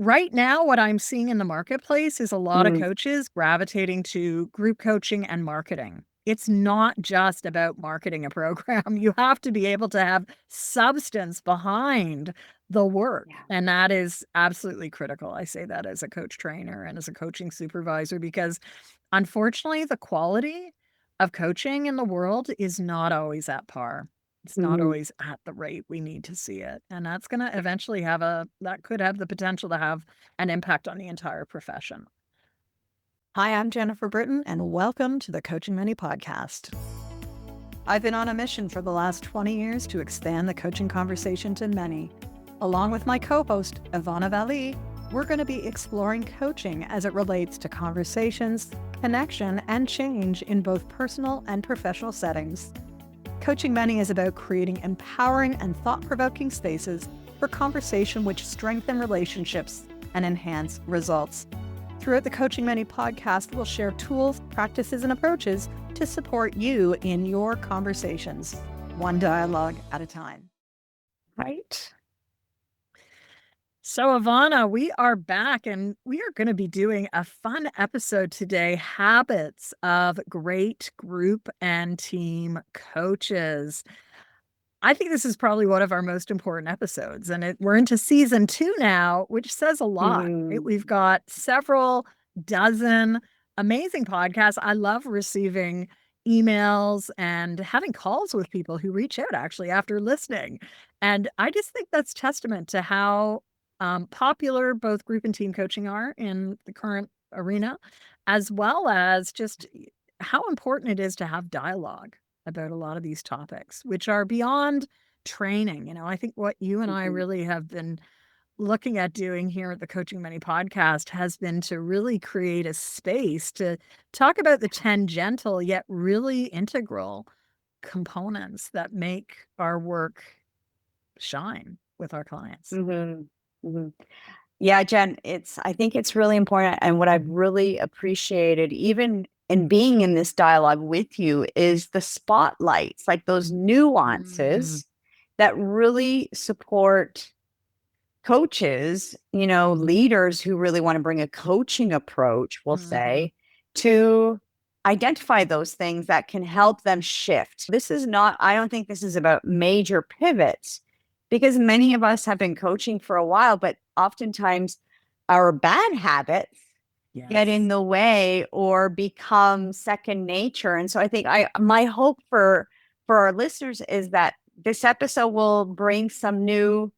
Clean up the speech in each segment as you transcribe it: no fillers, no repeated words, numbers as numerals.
Right now, what I'm seeing in the marketplace is a lot of coaches gravitating to group coaching and marketing. It's not just about marketing a program. You have to be able to have substance behind the work. Yeah. And that is absolutely critical. I say that as a coach trainer and as a coaching supervisor, because unfortunately, the quality of coaching in the world is not always at par. It's not Mhm. always at the rate we need to see it. And that's going to eventually that could have the potential to have an impact on the entire profession. Hi, I'm Jennifer Britton, and welcome to the Coaching Money Podcast. I've been on a mission for the last 20 years to expand the coaching conversation to many. Along with my co-host, Evana, we're going to be exploring coaching as it relates to conversations, connection, and change in both personal and professional settings. Coaching Money is about creating empowering and thought-provoking spaces for conversation which strengthen relationships and enhance results. Throughout the Coaching Money podcast, we'll share tools, practices, and approaches to support you in your conversations, one dialogue at a time. Right? So, Evana, we are back and we are going to be doing a fun episode today, Habits of Great Group and Team Coaches. I think this is probably one of our most important episodes, and we're into season 2 now, which says a lot. Right? Mhm. We've got several dozen amazing podcasts. I love receiving emails and having calls with people who reach out actually after listening. And I just think that's testament to how popular both group and team coaching are in the current arena, as well as just how important it is to have dialogue about a lot of these topics, which are beyond training. I think what you and I Mhm. really have been looking at doing here at the Coaching Money podcast has been to really create a space to talk about the tangential yet really integral components that make our work shine with our clients. Mhm. Mhm. Yeah, Jen, I think it's really important. And what I've really appreciated, even in being in this dialogue with you, is the spotlights, like those Mm, nuances that really support coaches, leaders who really want to bring a coaching approach, we'll mhm, say, to identify those things that can help them shift. I don't think this is about major pivots because many of us have been coaching for a while, but oftentimes our bad habits get in yes. the way or become second nature. And so I think my hope for our listeners is that this episode will bring some new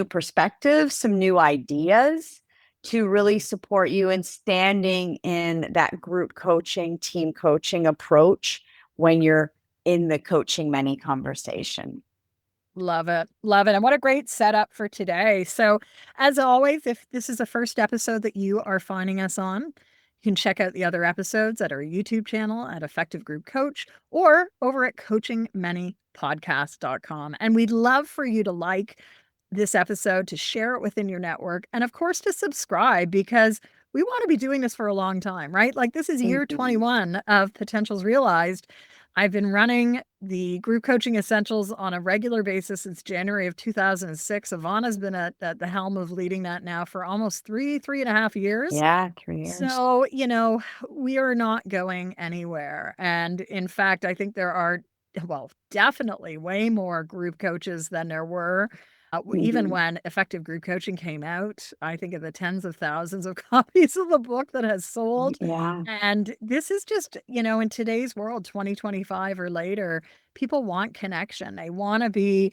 perspectives, some new ideas to really support you in standing in that group coaching, team coaching approach when you're in the coaching money conversation. Love it. Love it. And what a great setup for today. So, as always, if this is the first episode that you are finding us on, you can check out the other episodes at our YouTube channel at Effective Group Coach or over at coachingmanypodcast.com. And we'd love for you to like this episode, to share it within your network, and of course, to subscribe because we want to be doing this for a long time, right? Like this is year Mhm. 21 of Potentials Realized. I've been running the Group Coaching Essentials on a regular basis since January of 2006. Ivana's been at the helm of leading that now for almost 3.5 years. Yeah, 3 years. So, we are not going anywhere. And in fact, I think there are, well, definitely way more group coaches than there were. Even Mhm. when Effective Group Coaching came out, I think of the tens of thousands of copies of the book that has sold. Yeah. And this is just, in today's world, 2025 or later, people want connection. They want to be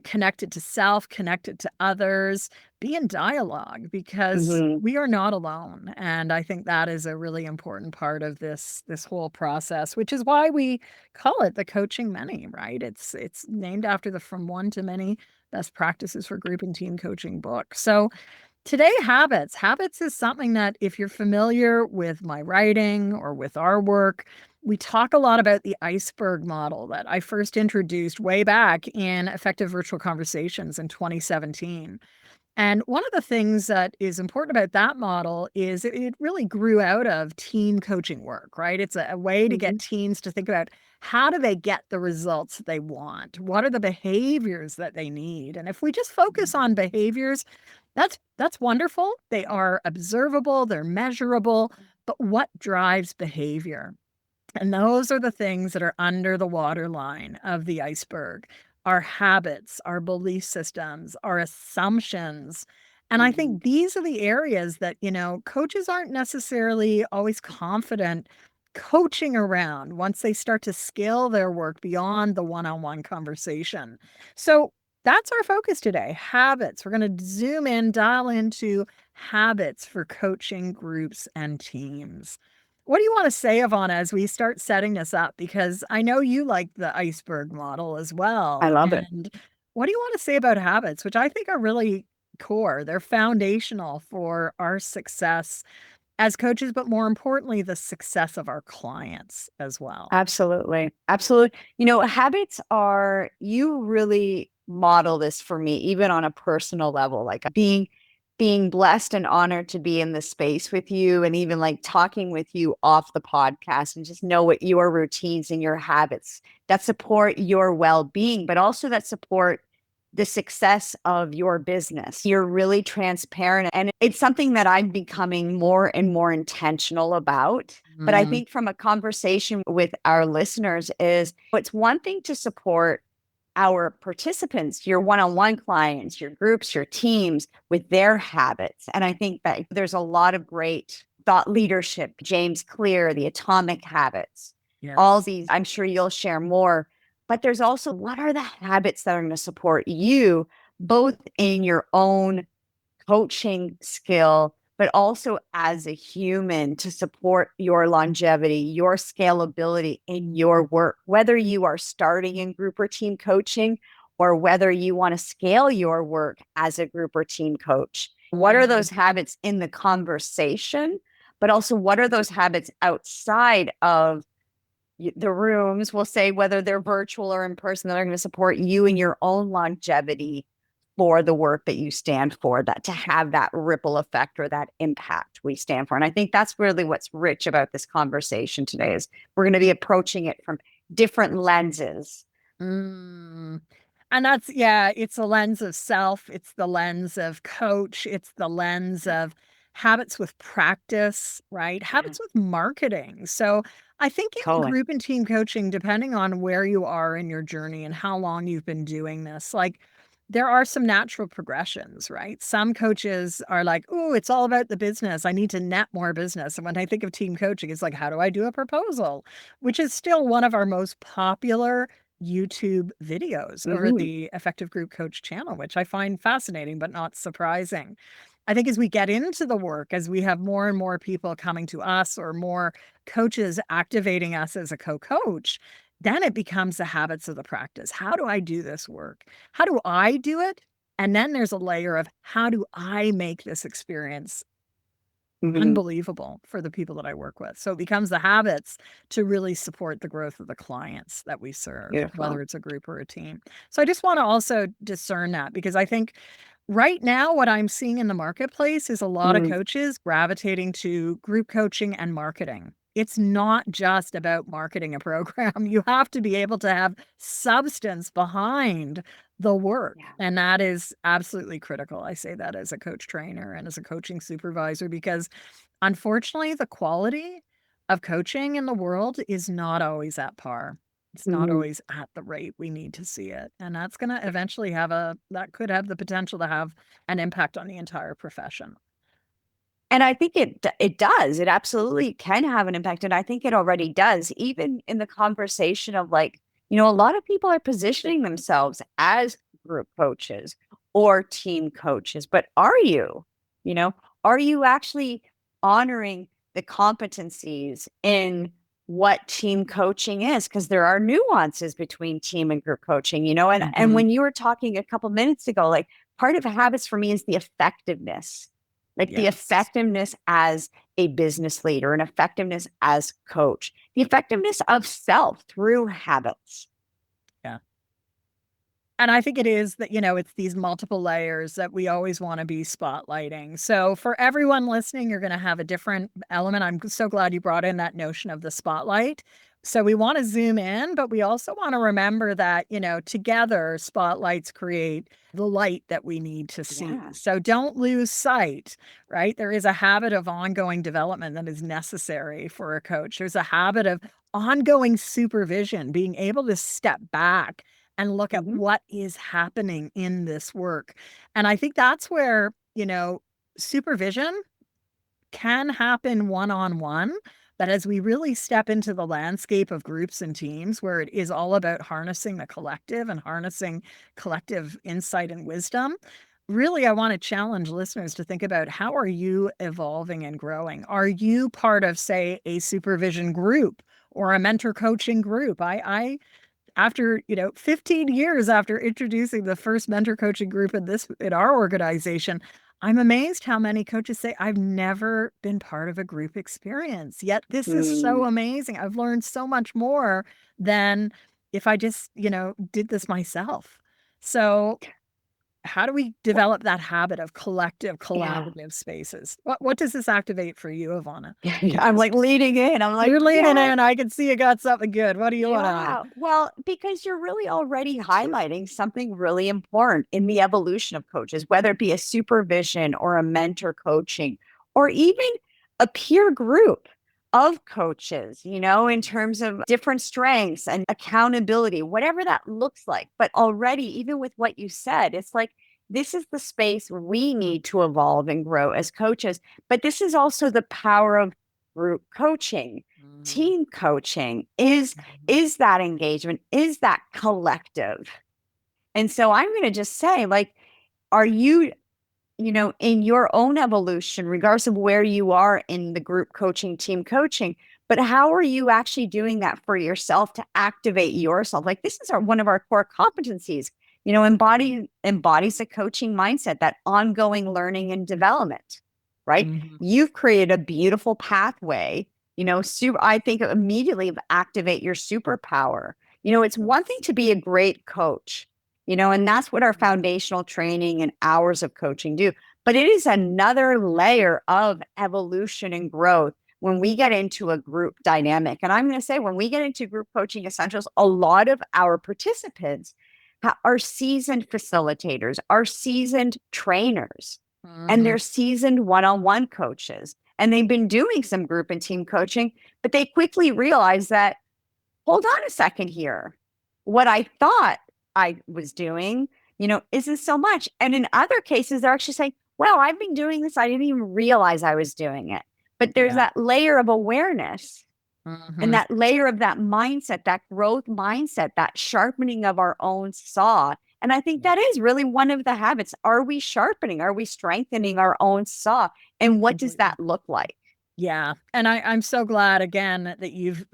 connected to self, connected to others, be in dialogue because Mhm. we are not alone. And I think that is a really important part of this whole process, which is why we call it the Coaching Many, right? It's named after the From One to Many Best Practices for Group and Team Coaching book. So today, habits. Habits is something that, if you're familiar with my writing or with our work, we talk a lot about the iceberg model that I first introduced way back in Effective Virtual Conversations in 2017. And one of the things that is important about that model is it really grew out of team coaching work, right? It's a way to get Mhm. teams to think about how do they get the results they want? What are the behaviors that they need? And if we just focus on behaviors, That's wonderful. They are observable, they're measurable, but what drives behavior? And those are the things that are under the waterline of the iceberg. Our habits, our belief systems, our assumptions. And I Mhm. think these are the areas that, coaches aren't necessarily always confident coaching around once they start to scale their work beyond the one-on-one conversation. So that's our focus today, habits. We're going to zoom in, dial into habits for coaching groups and teams. What do you want to say, Evana, as we start setting this up? Because I know you like the iceberg model as I well. love it. And what do you want to say about habits, which I think are really core? They're foundational for our success as coaches, but more importantly, the success of our clients as well. Absolutely. Absolutely. Habits are, you really model this for me, even on a personal level, like being blessed and honored to be in this space with you, and even like talking with you off the podcast, and just know what your routines and your habits that support your well-being, but also that support the success of your business. You're really transparent, and it's something that I'm becoming more and more intentional about. But I Mm, think from a conversation with our listeners is, it's one thing to support our participants, your one-on-one clients, your groups, your teams with their habits. And I think that there's a lot of great thought leadership, James Clear, the atomic habits, all yes. these, I'm sure you'll share more. But there's also, what are the habits that are going to support you both in your own coaching skill, but also as a human to support your longevity, your scalability in your work, whether you are starting in group or team coaching, or whether you want to scale your work as a group or team coach. What are those habits in the conversation? But also, what are those habits outside of the rooms? We'll say, whether they're virtual or in person, that are going to support you in your own longevity for the work that you stand for, that to have that ripple effect or that impact we stand for. And I think that's really what's rich about this conversation today, is we're going to be approaching it from different lenses. Mm. And that's, yeah, it's a lens of self, it's the lens of coach, it's the lens of habits with practice, right? Yeah, Habits with marketing. So I think in totally. group and team coaching, depending on where you are in your journey and how long you've been doing this, like there are some natural progressions, right? Some coaches are like, oh, it's all about the business. I need to net more business. And when I think of team coaching, it's like, how do I do a proposal? Which is still one of our most popular YouTube videos over Mhm. the Effective Group Coach channel, which I find fascinating but not surprising. I think as we get into the work, as we have more and more people coming to us or more coaches activating us as a co-coach, then it becomes the habits of the practice. How do I do this work? How do I do it? And then there's a layer of how do I make this experience Mhm. unbelievable for the people that I work with. So it becomes the habits to really support the growth of the clients that we serve, Beautiful. whether it's a group or a team. So I just want to also discern that, because I think right now what I'm seeing in the marketplace is a lot of Mhm. coaches gravitating to group coaching and marketing. It's not just about marketing a program. You have to be able to have substance behind the work. Yeah. And that is absolutely critical. I say that as a coach trainer and as a coaching supervisor, because unfortunately, the quality of coaching in the world is not always at par. It's not Mhm. always at the rate we need to see it. And that's going to eventually that could have the potential to have an impact on the entire profession. And I think it does. It absolutely can have an impact, and I think it already does. Even in the conversation of, like, a lot of people are positioning themselves as group coaches or team coaches, but are you? You know, are you actually honoring the competencies in what team coaching is? Because there are nuances between team and group coaching. And Mhm. when you were talking a couple minutes ago, like, part of habits for me is the effectiveness, like the Yes. effectiveness as a business leader and effectiveness as coach, the effectiveness of self through habits. Yeah. And I think it is that, it's these multiple layers that we always want to be spotlighting. So for everyone listening, you're going to have a different element. I'm so glad you brought in that notion of the spotlight. So we want to zoom in, but we also want to remember that, together spotlights create the light that we need to see. Yeah. So don't lose sight, right? There is a habit of ongoing development that is necessary for a coach. There's a habit of ongoing supervision, being able to step back and look at Mhm. what is happening in this work. And I think that's where, supervision can happen one-on-one, but as we really step into the landscape of groups and teams where it is all about harnessing the collective and harnessing collective insight and wisdom, really I want to challenge listeners to think about, how are you evolving and growing? Are you part of, say, a supervision group or a mentor coaching group? I after 15 years after introducing the first mentor coaching group in our organization, I'm amazed how many coaches say, I've never been part of a group experience, yet this is so Mm. amazing. I've learned so much more than if I just did this myself. So how do we develop that habit of collective Yeah. collaborative spaces? What does this activate for you, Ivana? I'm like leading in. I'm like, You're leaning yeah. in. I can see you got something good. What do you want to add? Yeah. Well, because you're really already highlighting something really important in the evolution of coaches, whether it be a supervision or a mentor coaching, or even a peer group of coaches, in terms of different strengths and accountability, whatever that looks like. But already, even with what you said, it's like this is the space we need to evolve and grow as coaches. But this is also the power of group coaching, Mhm. team coaching is that engagement, is that collective. And so I'm going to just say, like, are you, in your own evolution, regardless of where you are in the group coaching, team coaching, but how are you actually doing that for yourself to activate yourself? Like, this is one of our core competencies, embodies a coaching mindset, that ongoing learning and development, right? Mhm. You've created a beautiful pathway, I think immediately of activate your superpower. It's one thing to be a great coach, and that's what our foundational training and hours of coaching do. But it is another layer of evolution and growth when we get into a group dynamic. And I'm going to say, when we get into group coaching essentials, a lot of our participants are seasoned facilitators, are seasoned trainers, and Mhm. they're seasoned one-on-one coaches. And they've been doing some group and team coaching, but they quickly realize that, hold on a second here. What I thought I was doing, isn't so much. And in other cases, they're actually saying, well, I've been doing this. I didn't even realize I was doing it. But there's Yeah. that layer of awareness and Mhm. that layer of that mindset, that growth mindset, that sharpening of our own saw. And I think that is really one of the habits. Are we sharpening? Are we strengthening our own saw? And what does Completely. that look like? Yeah. And I'm so glad again that you've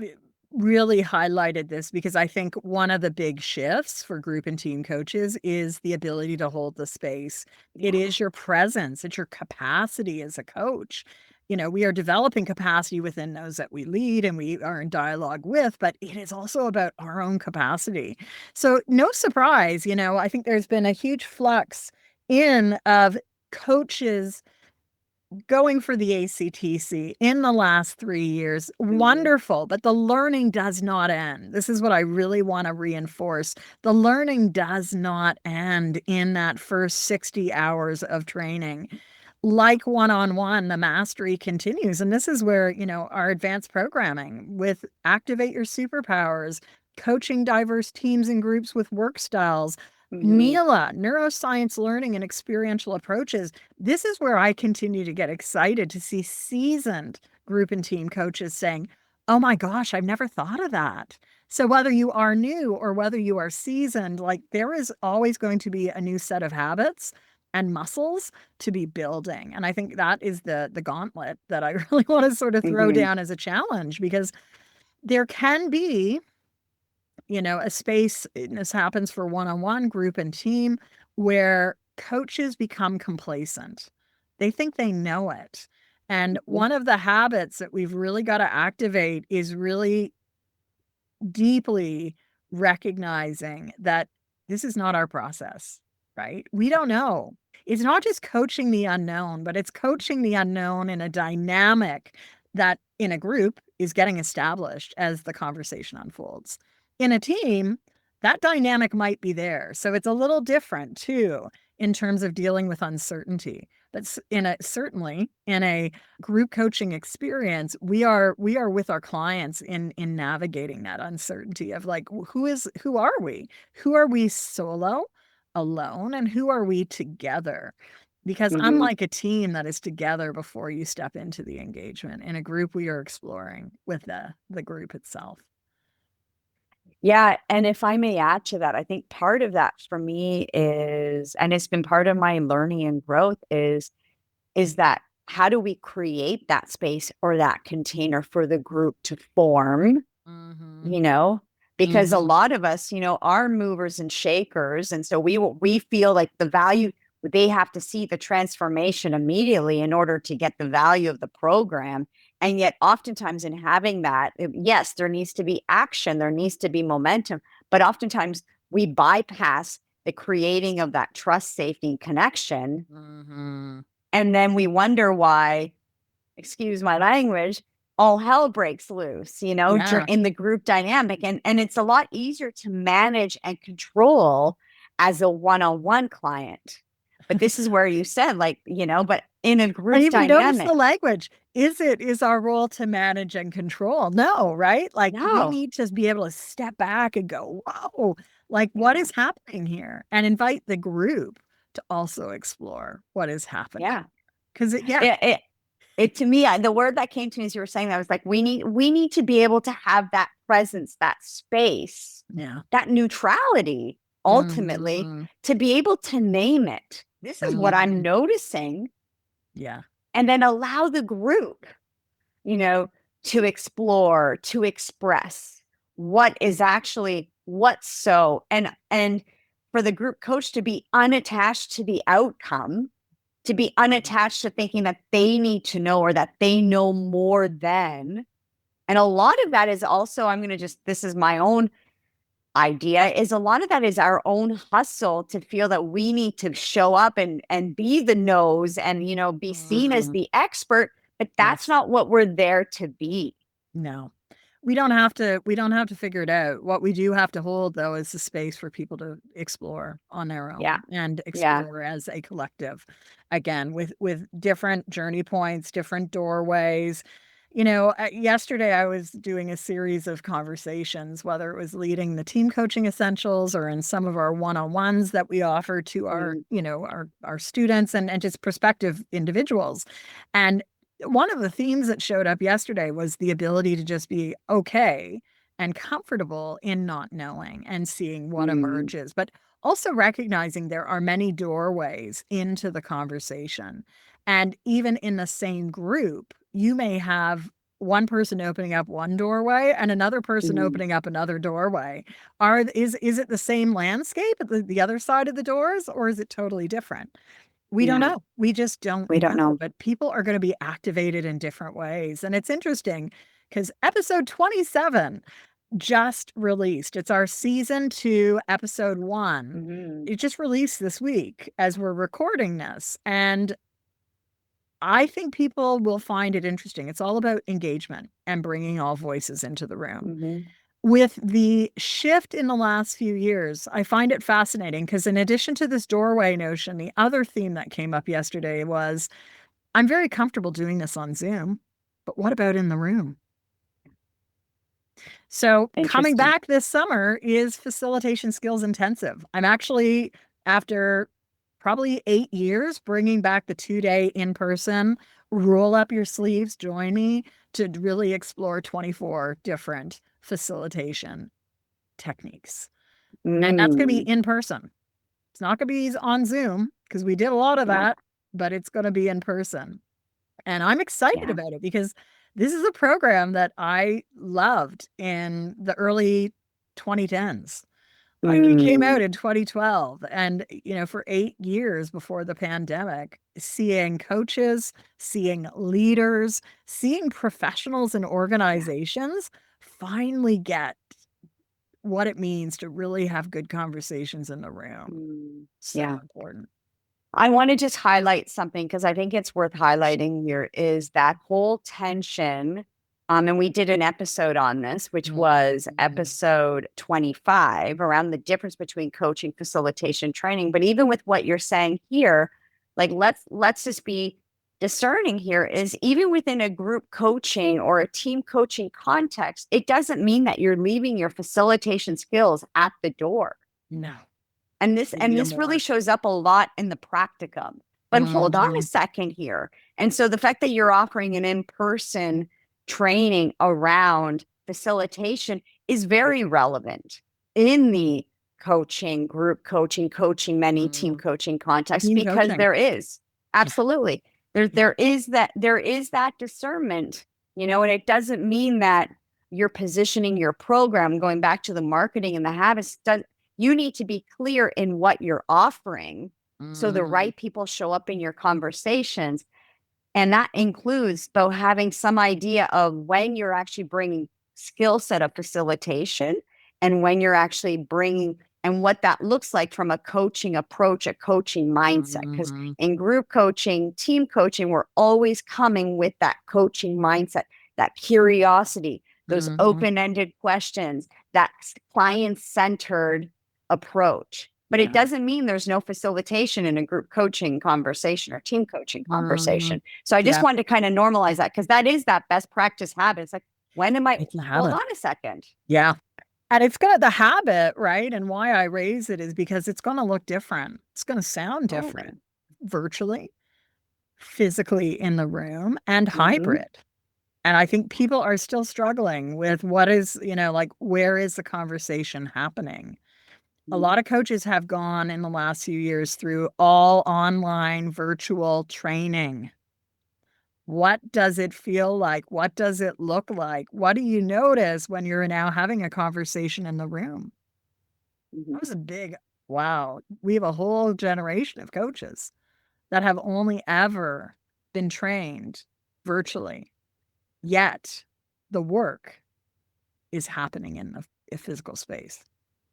really highlighted this, because I think one of the big shifts for group and team coaches is the ability to hold the space. It Yeah. is your presence, it's your capacity as a coach. We are developing capacity within those that we lead and we are in dialogue with, but it is also about our own capacity. So, no surprise, I think there's been a huge flux in of coaches going for the ACTC in the last 3 years. Mhm. Wonderful, but the learning does not end. This is what I really want to reinforce. The learning does not end in that first 60 hours of training. Like one-on-one, the mastery continues. And this is where, our advanced programming with Activate Your Superpowers, coaching diverse teams and groups with work styles, Mhm. Mila, neuroscience learning and experiential approaches. This is where I continue to get excited to see seasoned group and team coaches saying, oh my gosh, I've never thought of that. So whether you are new or whether you are seasoned, like, there is always going to be a new set of habits and muscles to be building. And I think that is the gauntlet that I really want to sort of throw Mhm. down as a challenge, because there can be, a space, and this happens for one-on-one, group and team, where coaches become complacent. They think they know it. And Mhm. one of the habits that we've really got to activate is really deeply recognizing that this is not our process, right? We don't know. It's not just coaching the unknown, but it's coaching the unknown in a dynamic, that in a group is getting established as the conversation unfolds. In a team, that dynamic might be there. So it's a little different too in terms of dealing with uncertainty. But certainly in a group coaching experience, we are with our clients in navigating that uncertainty of like, who are we? Who are we solo, alone, and who are we together? Because unlike a team that is together before you step into the engagement, in a group we are exploring with the group itself. Yeah. And if I may add to that, I think part of that for me is, and it's been part of my learning and growth is that how do we create that space or that container for the group to form, because a lot of us, are movers and shakers. And so we feel like the value, they have to see the transformation immediately in order to get the value of the program. And yet oftentimes in having that, yes, there needs to be action, there needs to be momentum, but oftentimes we bypass the creating of that trust, safety, and connection. And then we wonder why, excuse my language, all hell breaks loose, in the group dynamic. And it's a lot easier to manage and control as a one-on-one client. But this is where you said, but in a group and even dynamic. Notice the language. Is our role to manage and control? No, right? Like we need to be able to step back and go, whoa, like what is happening here? And invite the group to also explore what is happening. Yeah. Because it to me, the word that came to me as you were saying that was like, we need to be able to have that presence, that space, that neutrality, ultimately, to be able to name it. This is what I'm noticing. Yeah. And then allow the group, to explore, to express what is actually what's so, and for the group coach to be unattached to the outcome, to be unattached to thinking that they need to know or that they know more than. And a lot of that is also, this is my own idea, is a lot of that is our own hustle to feel that we need to show up and be the nose and, be seen as the expert, but that's not what we're there to be. No. We don't have to figure it out. What we do have to hold, though, is the space for people to explore on their own and explore as a collective. Again, with different journey points, different doorways. Yesterday I was doing a series of conversations, whether it was leading the team coaching essentials or in some of our one-on-ones that we offer to our, our students and just prospective individuals. And one of the themes that showed up yesterday was the ability to just be okay and comfortable in not knowing and seeing what emerges, but also recognizing there are many doorways into the conversation. And even in the same group, you may have one person opening up one doorway and another person opening up another doorway. Is it the same landscape at the other side of the doors, or is it totally different? We don't know. We just don't know. But people are going to be activated in different ways. And it's interesting because episode 27 just released. It's our season 2, episode 1. It just released this week as we're recording this. And I think people will find it interesting. It's all about engagement and bringing all voices into the room. With the shift in the last few years, I find it fascinating because in addition to this doorway notion, the other theme that came up yesterday was, I'm very comfortable doing this on Zoom, but what about in the room? So coming back this summer is Facilitation Skills Intensive. I'm actually, after probably 8 years, bringing back the 2-day in-person, roll up your sleeves, join me to really explore 24 different facilitation techniques. And that's going to be in person. It's not going to be on Zoom because we did a lot of that, but it's going to be in person. And I'm excited about it because this is a program that I loved in the early 2010s. It came out in 2012. And, for 8 years before the pandemic, seeing coaches, seeing leaders, seeing professionals and organizations finally get what it means to really have good conversations in the room. So important. I want to just highlight something because I think it's worth highlighting here is that whole tension. And we did an episode on this, which was episode 25 around the difference between coaching, facilitation, training. But even with what you're saying here, like let's just be discerning here is even within a group coaching or a team coaching context, it doesn't mean that you're leaving your facilitation skills at the door. No. And this really shows up a lot in the practicum. But hold on a second here. And so the fact that you're offering an in-person training around facilitation is very relevant in the coaching, group coaching, coaching many, team coaching context, Team because coaching. there is absolutely there is that discernment, and it doesn't mean that you're positioning your program, going back to the marketing and the habits. You need to be clear in what you're offering so the right people show up in your conversations. And that includes though having some idea of when you're actually bringing skill set of facilitation and when you're actually bringing and what that looks like from a coaching approach, a coaching mindset. Because in group coaching, team coaching, we're always coming with that coaching mindset, that curiosity, those open-ended questions, that client-centered approach. But it doesn't mean there's no facilitation in a group coaching conversation or team coaching conversation. So I just wanted to kind of normalize that because that is that best practice habit. It's like, when am I, hold on a second. Yeah. And it's the habit, right? And why I raise it is because it's going to look different. It's going to sound different virtually, physically in the room, and hybrid. And I think people are still struggling with what is, where is the conversation happening? A lot of coaches have gone in the last few years through all online virtual training. What does it feel like? What does it look like? What do you notice when you're now having a conversation in the room? That was a big, wow. We have a whole generation of coaches that have only ever been trained virtually. Yet the work is happening in the physical space.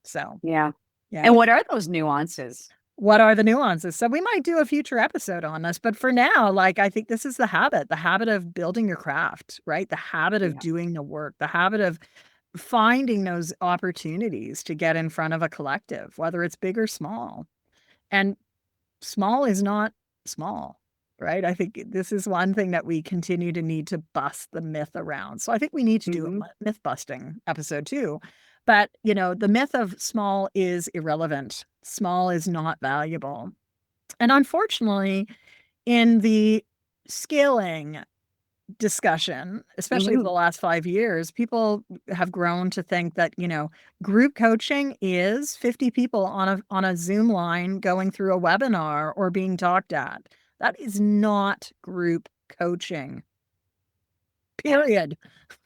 So, yeah. And what are those nuances? What are the nuances? So we might do a future episode on this, but for now, I think this is the habit of building your craft, right? The habit of doing the work, the habit of finding those opportunities to get in front of a collective, whether it's big or small. And small is not small, right? I think this is one thing that we continue to need to bust the myth around. So I think we need to do a myth busting episode too. But, the myth of small is irrelevant. Small is not valuable. And unfortunately, in the scaling discussion, especially over the last 5 years, people have grown to think that, group coaching is 50 people on a Zoom line going through a webinar or being talked at. That is not group coaching. Period.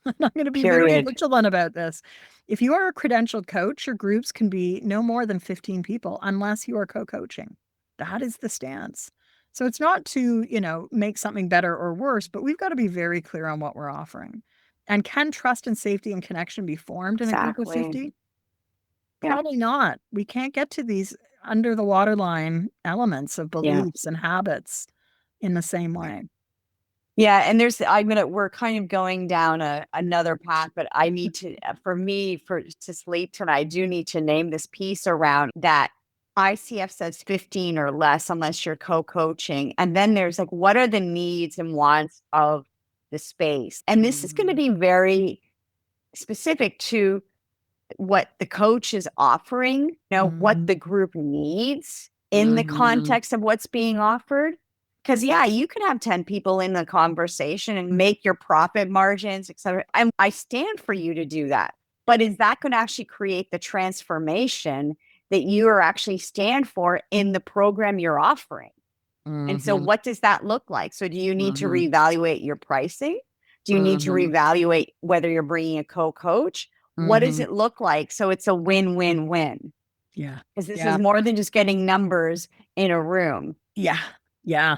I'm going to be very vigilant about this. If you are a credentialed coach, your groups can be no more than 15 people unless you are co-coaching. That is the stance. So it's not to, make something better or worse, but we've got to be very clear on what we're offering. And can trust and safety and connection be formed in a group of 50? Probably not. We can't get to these under the waterline elements of beliefs and habits in the same way. Yeah. And we're kind of going down another path, but I need to, to sleep tonight, I do need to name this piece around that. ICF says 15 or less unless you're co-coaching. And then there's what are the needs and wants of the space? And this is going to be very specific to what the coach is offering, what the group needs in the context of what's being offered. Because, you can have 10 people in the conversation and make your profit margins, et cetera. And I stand for you to do that. But is that going to actually create the transformation that you are actually stand for in the program you're offering? And so what does that look like? So do you need to reevaluate your pricing? Do you need to reevaluate whether you're bringing a co-coach? What does it look like? So it's a win-win-win. Yeah. Because this is more than just getting numbers in a room. Yeah. Yeah.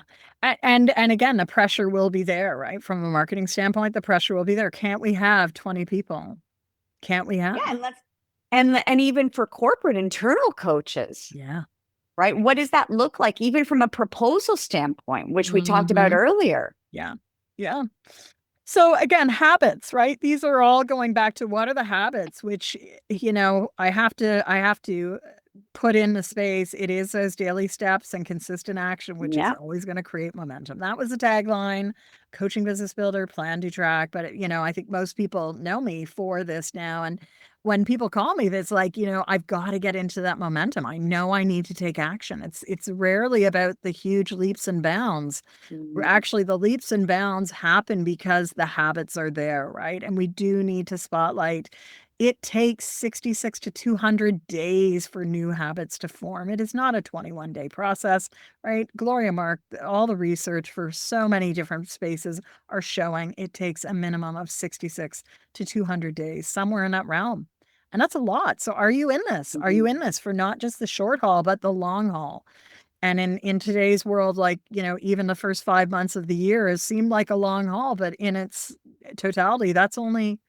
And again, the pressure will be there, right? From a marketing standpoint, the pressure will be there. Can't we have 20 people? Can't we have? Yeah. And even for corporate internal coaches. Yeah. right? What does that look like, even from a proposal standpoint, which we talked about Mhm. earlier? Yeah. Yeah. So again, habits, right? These are all going back to what are the habits, which, I have to put in the space. It is those daily steps and consistent action, which is Yeah. always going to create momentum. That was a tagline, coaching business builder, plan to track. But, I think most people know me for this now. And when people call me, it's like, I've got to get into that momentum. I know I need to take action. It's rarely about the huge leaps and bounds. Mhm. Actually, the leaps and bounds happen because the habits are there, right? And we do need to spotlight. It takes 66 to 200 days for new habits to form. It is not a 21-day process, right? Gloria Mark, all the research for so many different spaces are showing it takes a minimum of 66 to 200 days, somewhere in that realm. And that's a lot. So are you in this? Are you Mhm. in this for not just the short haul, but the long haul? And in today's world, like, even the first 5 months of the year has seemed like a long haul, but in its totality, that's only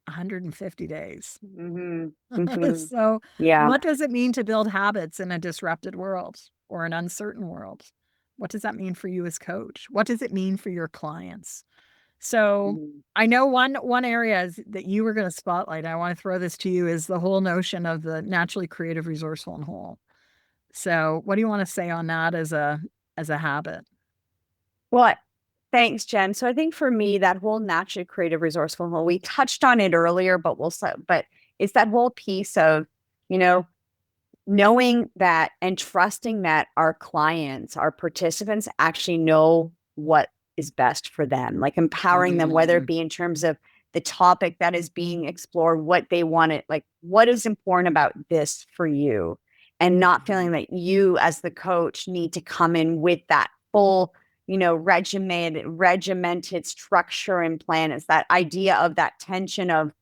150 days. Mhm. Mhm. So, Yeah. what does it mean to build habits in a disrupted world or an uncertain world? What does that mean for you as coach? What does it mean for your clients? So, Mhm. I know one area that you were going to spotlight. I want to throw this to you is the whole notion of the naturally creative, resourceful, and whole. So, what do you want to say on that as a habit? Well, thanks, Jen. So I think for me, that whole naturally creative, resourceful whole, we touched on it earlier, but it's that whole piece of, you know, knowing that and trusting that our clients, our participants actually know what is best for them, like empowering them, whether it Mm, be in terms of the topic that is being explored, what they want it, like what is important about this for you, and not feeling that you as the coach need to come in with that full, regimented structure and plan. It's that idea of that tension of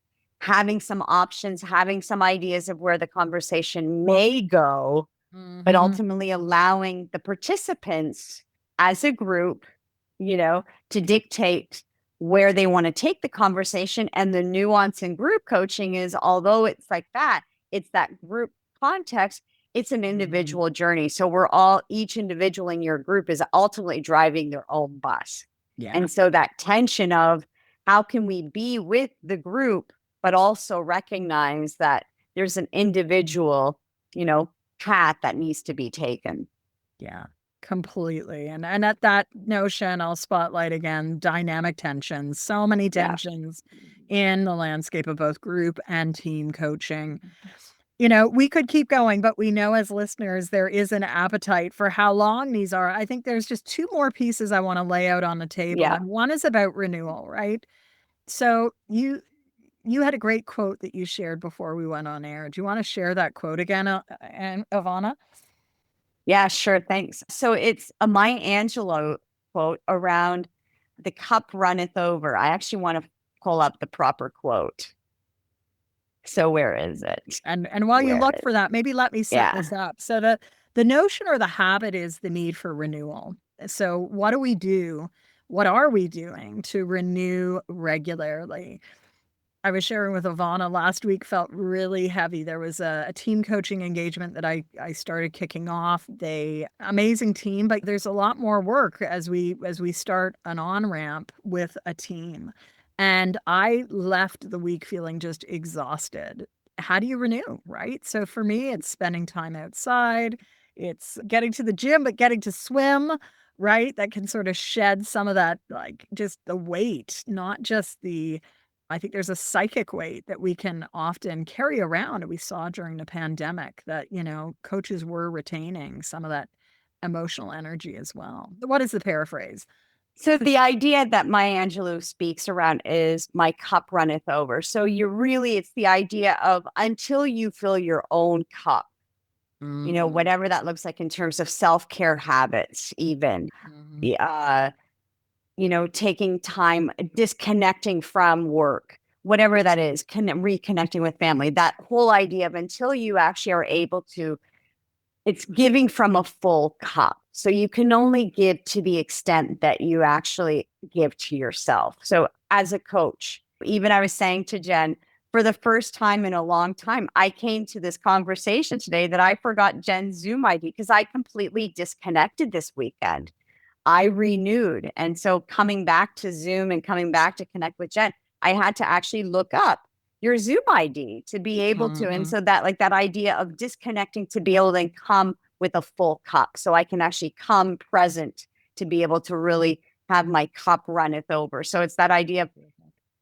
having some options, having some ideas of where the conversation may go, but mhm. ultimately allowing the participants as a group, to dictate where they want to take the conversation. And the nuance in group coaching is, although it's like that, it's that group context, it's an Mhm. individual journey. So each individual in your group is ultimately driving their own bus. Yeah. And so that tension of how can we be with the group, but also recognize that there's an individual, you know, path that needs to be taken. Yeah. Completely. And at that notion, I'll spotlight again dynamic tensions. So many Yeah. tensions in the landscape of both group and team coaching. We could keep going, but we know as listeners there is an appetite for how long these are. I think there's just two more pieces I want to lay out on the table, Yeah. and one is about renewal, right? So you had a great quote that you shared before we went on air. Do you want to share that quote again, and Ivana? Yeah, sure. Thanks. So it's a Maya Angelou quote around the cup runneth over. I actually want to pull up the proper quote. So where is it? And while you Where look is for that, maybe let me set Yeah. this up. So the notion or the habit is the need for renewal. So what do we do? What are we doing to renew regularly? I was sharing with Ivana last week, felt really heavy. There was a team coaching engagement that I started kicking off. They amazing team, but there's a lot more work as we start an on-ramp with a team. And I left the week feeling just exhausted. How do you renew, right? So for me, it's spending time outside. It's getting to the gym, but getting to swim, right? That can sort of shed some of that, like just the weight, not just the I think there's a psychic weight that we can often carry around. And we saw during the pandemic that, coaches were retaining some of that emotional energy as well. What is the paraphrase? So the idea that Maya Angelou speaks around is my cup runneth over. So it's the idea of until you fill your own cup, Mm, whatever that looks like in terms of self-care habits, even. mhm. uh, taking time, disconnecting from work, whatever that is, reconnecting with family, that whole idea of until you actually are able to, it's giving from a full cup. So you can only give to the extent that you actually give to yourself. So as a coach, even I was saying to Jen, for the first time in a long time, I came to this conversation today that I forgot Jen's Zoom ID because I completely disconnected this weekend. I renewed. And so coming back to Zoom and coming back to connect with Jen, I had to actually look up your Zoom ID to be able to. And so that, like, that idea of disconnecting to be able to come with a full cup. So I can actually come present to be able to really have my cup runneth over. So it's that idea of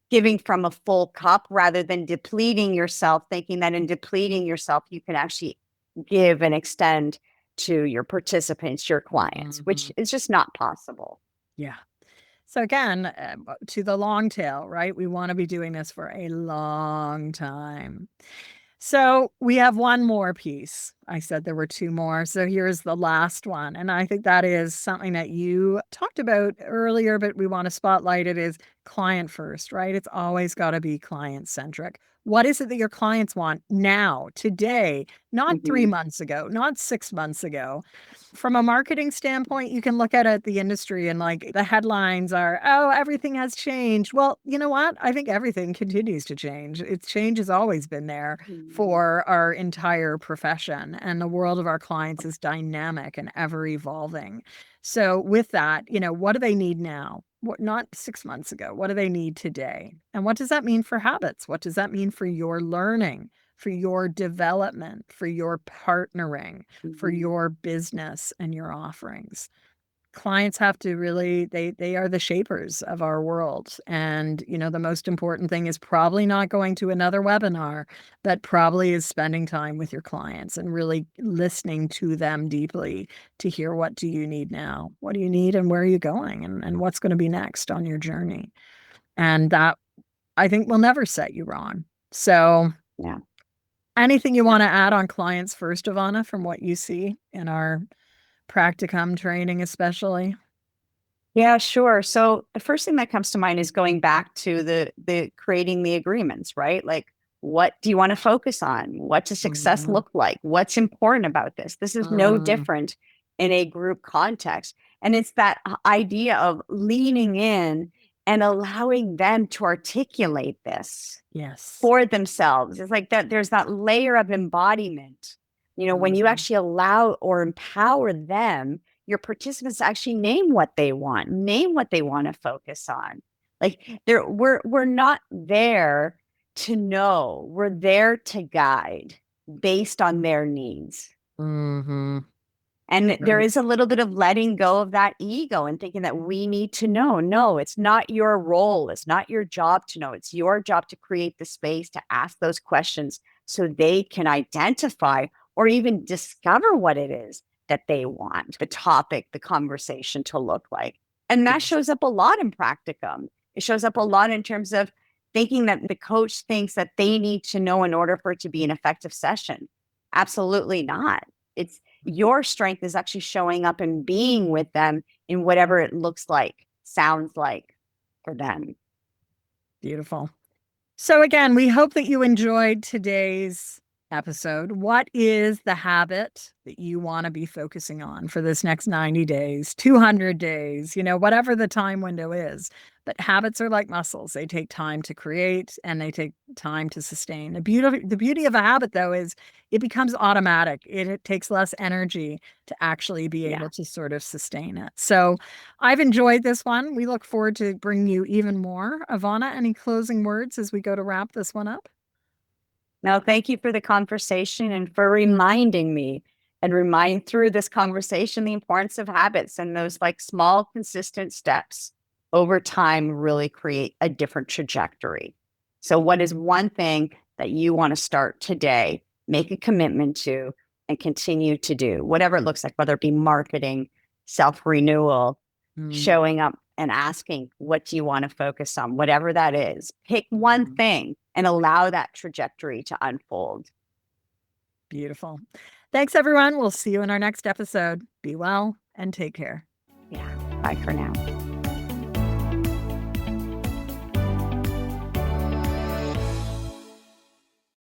giving from a full cup rather than depleting yourself, thinking that in depleting yourself, you can actually give and extend to your participants, your clients, which is just not possible. Yeah. So again, to the long tail, right? We want to be doing this for a long time. So we have one more piece. I said there were two more. So here's the last one. And I think that is something that you talked about earlier, but we want to spotlight it is client first, right? It's always got to be client centric. What is it that your clients want now, today, not 3 months ago, not 6 months ago? From a marketing standpoint, you can look at the industry and like the headlines are, oh, everything has changed. Well, you know what? I think everything continues to change. Change has always been there for our entire profession. And the world of our clients is dynamic and ever evolving. So with that, what do they need now? What, not 6 months ago? What do they need today? And what does that mean for habits? What does that mean for your learning, for your development, for your partnering, for your business and your offerings? Clients have to really, they are the shapers of our world. And, the most important thing is probably not going to another webinar, but probably is spending time with your clients and really listening to them deeply to hear, what do you need now? What do you need and where are you going? And what's going to be next on your journey? And that, I think, will never set you wrong. So yeah. Anything you want to add on clients first, Evana, from what you see in our practicum training, especially? Yeah, sure. So the first thing that comes to mind is going back to the creating the agreements, right? Like, what do you want to focus on? What does success look like? What's important about this? This is no different in a group context. And it's that idea of leaning in and allowing them to articulate this for themselves. It's like that there's that layer of embodiment. When you actually allow or empower them, your participants actually name what they want to focus on. Like, we're not there to know, we're there to guide based on their needs. And there is a little bit of letting go of that ego and thinking that we need to know. No, it's not your role. It's not your job to know. It's your job to create the space to ask those questions so they can identify or even discover what it is that they want the topic, the conversation to look like. And that shows up a lot in practicum. It shows up a lot in terms of thinking that the coach thinks that they need to know in order for it to be an effective session. Absolutely not. It's your strength is actually showing up and being with them in whatever it looks like, sounds like for them. Beautiful. So again, we hope that you enjoyed today's episode. What is the habit that you want to be focusing on for this next 90 days, 200 days, whatever the time window is? But habits are like muscles. They take time to create and they take time to sustain. The beauty of a habit, though, is it becomes automatic. It takes less energy to actually be able to sort of sustain it. So I've enjoyed this one. We look forward to bringing you even more. Evana, any closing words as we go to wrap this one up? No, thank you for the conversation and for reminding me and remind through this conversation the importance of habits and those like small, consistent steps over time really create a different trajectory. So what is one thing that you want to start today, make a commitment to, and continue to do, whatever it looks like, whether it be marketing, self-renewal, showing up and asking, what do you want to focus on? Whatever that is, pick one thing and allow that trajectory to unfold. Beautiful. Thanks, everyone. We'll see you in our next episode. Be well and take care. Yeah. Bye for now.